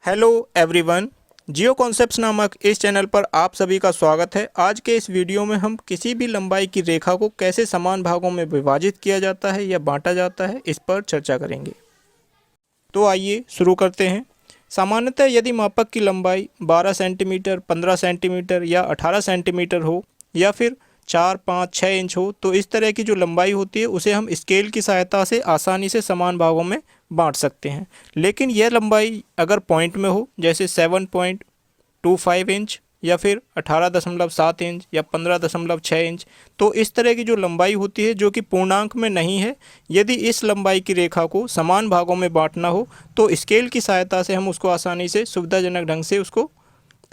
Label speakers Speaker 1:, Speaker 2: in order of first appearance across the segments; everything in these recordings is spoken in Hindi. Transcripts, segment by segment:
Speaker 1: Hello everyone. जियो कॉन्सेप्ट्स नामक इस चैनल पर आप सभी का स्वागत है। आज के इस वीडियो में हम किसी भी लंबाई की रेखा को कैसे समान भागों में विभाजित किया जाता है या बांटा जाता है, इस पर चर्चा करेंगे। तो आइए शुरू करते हैं। सामान्यतः यदि मापक की लंबाई 12 सेंटीमीटर, 15 सेंटीमीटर या 18 सेंटीमीटर हो या फिर 4, 5, 6 इंच हो, तो इस तरह की जो लंबाई होती है उसे हम स्केल की सहायता से आसानी से समान भागों में बांट सकते हैं। लेकिन यह लंबाई अगर पॉइंट में हो, जैसे 7.25 इंच या फिर 18.7 इंच या 15.6 इंच, तो इस तरह की जो लंबाई होती है जो कि पूर्णांक में नहीं है, यदि इस लंबाई की रेखा को समान भागों में बांटना हो तो स्केल की सहायता से हम उसको आसानी से सुविधाजनक ढंग से उसको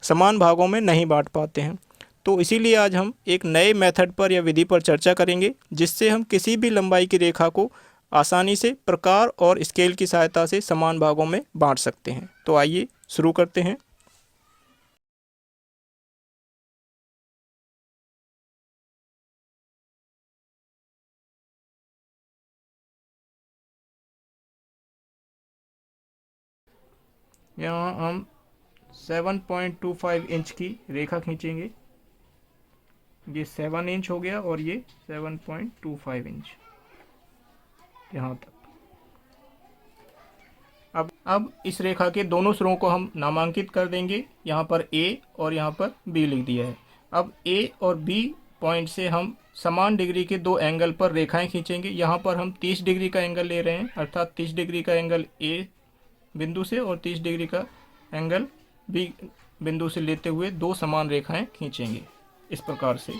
Speaker 1: समान भागों में नहीं बांट पाते हैं। तो इसीलिए आज हम एक नए मेथड पर या विधि पर चर्चा करेंगे जिससे हम किसी भी लंबाई की रेखा को आसानी से प्रकार और स्केल की सहायता से समान भागों में बांट सकते हैं। तो आइए शुरू करते हैं। यहाँ हम 7.25 इंच की रेखा खींचेंगे। ये 7 इंच हो गया और ये 7.25 इंच यहाँ तक। अब इस रेखा के दोनों सिरों को हम नामांकित कर देंगे। यहाँ पर ए और यहाँ पर बी लिख दिया है। अब ए और बी पॉइंट से हम समान डिग्री के दो एंगल पर रेखाएं खींचेंगे। यहाँ पर हम 30 डिग्री का एंगल ले रहे हैं, अर्थात 30 डिग्री का एंगल ए बिंदु से और 30 डिग्री का एंगल बी बिंदु से लेते हुए दो समान रेखाएं खींचेंगे इस प्रकार से।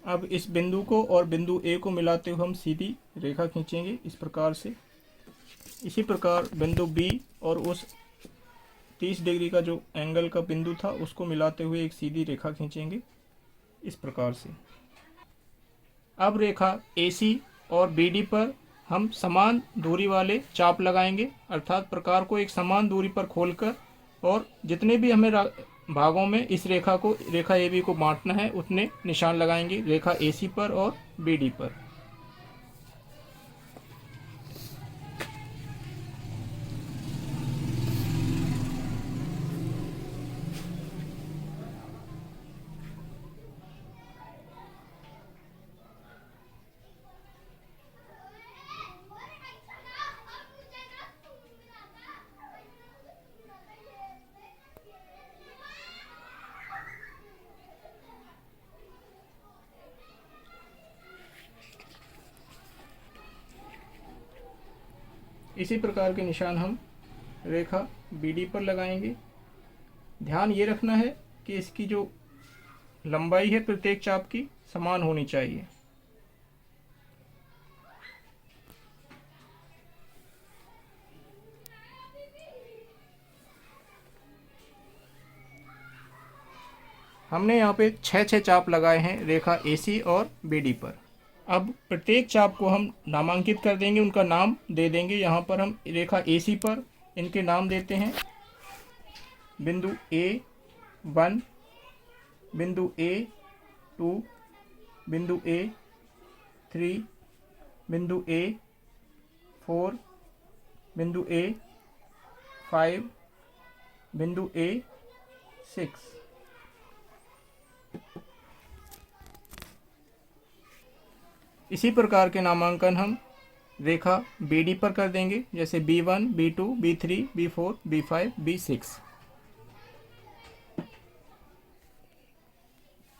Speaker 1: अब इस बिंदु को और बिंदु ए को मिलाते हुए हम सीधी रेखा खींचेंगे इस प्रकार से। इसी प्रकार बिंदु बी और उस 30 डिग्री का जो एंगल का बिंदु था उसको मिलाते हुए एक सीधी रेखा खींचेंगे इस प्रकार से। अब रेखा AC और BD पर हम समान दूरी वाले चाप लगाएंगे, अर्थात प्रकार को एक समान दूरी पर खोलकर, और जितने भी हमें भागों में इस रेखा AB को बांटना है उतने निशान लगाएंगे रेखा AC पर और BD पर। इसी प्रकार के निशान हम रेखा BD पर लगाएंगे। ध्यान ये रखना है कि इसकी जो लंबाई है प्रत्येक चाप की समान होनी चाहिए। हमने यहाँ पे 6 चाप लगाए हैं रेखा AC और BD पर। अब प्रत्येक चाप को हम नामांकित कर देंगे, उनका नाम दे देंगे। यहाँ पर हम रेखा AC पर इनके नाम देते हैं। बिंदु A1, बिंदु A2, बिंदु A3, बिंदु A4, बिंदु A5, बिंदु A6। इसी प्रकार के नामांकन हम रेखा BD पर कर देंगे, जैसे B1, B2, B3, B4, B5, B6।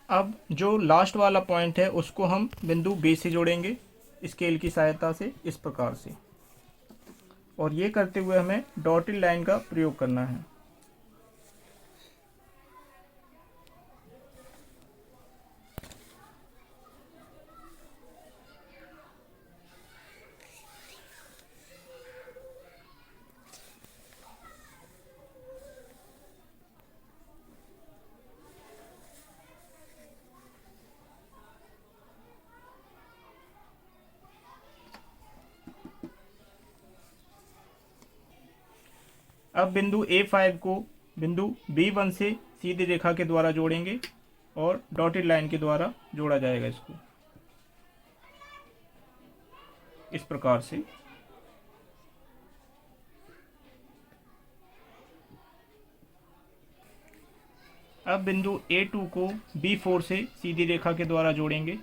Speaker 1: अब जो लास्ट वाला पॉइंट है उसको हम बिंदु B से जोड़ेंगे स्केल की सहायता से इस प्रकार से, और ये करते हुए हमें डॉटेड लाइन का प्रयोग करना है। अब बिंदु A5 को बिंदु B1 से सीधी रेखा के द्वारा जोड़ेंगे और डॉटेड लाइन के द्वारा जोड़ा जाएगा इसको इस प्रकार से। अब बिंदु A2 को B4 से सीधी रेखा के द्वारा जोड़ेंगे।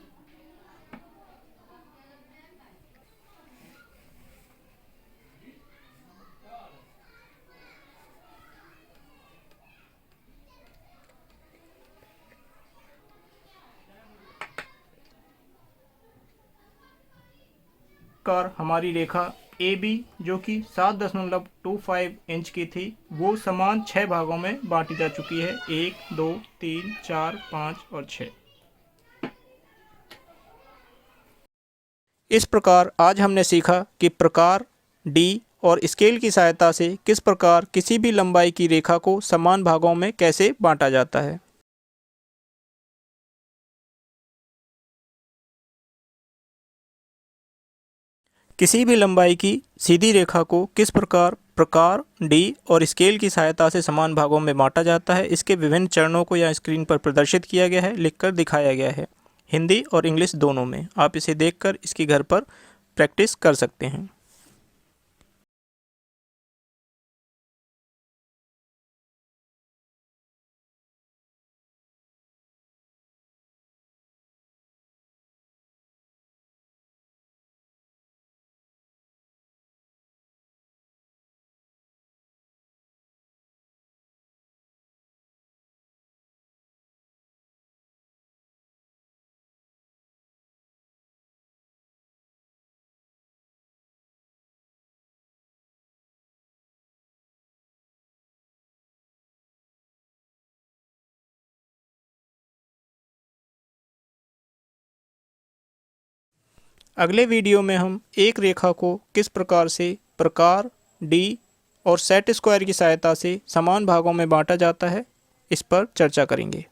Speaker 1: कर हमारी रेखा AB जो कि 7.25 इंच की थी वो समान 6 भागों में बांटी जा चुकी है, 1 2 3 4 5 और 6। इस प्रकार आज हमने सीखा कि प्रकार D और स्केल की सहायता से किस प्रकार किसी भी लंबाई की रेखा को समान भागों में कैसे बांटा जाता है। किसी भी लंबाई की सीधी रेखा को किस प्रकार प्रकार D और स्केल की सहायता से समान भागों में बांटा जाता है, इसके विभिन्न चरणों को यहाँ स्क्रीन पर प्रदर्शित किया गया है, लिखकर दिखाया गया है, हिंदी और इंग्लिश दोनों में। आप इसे देखकर इसकी घर पर प्रैक्टिस कर सकते हैं। अगले वीडियो में हम एक रेखा को किस प्रकार से प्रकार D और सेट स्क्वायर की सहायता से समान भागों में बांटा जाता है, इस पर चर्चा करेंगे।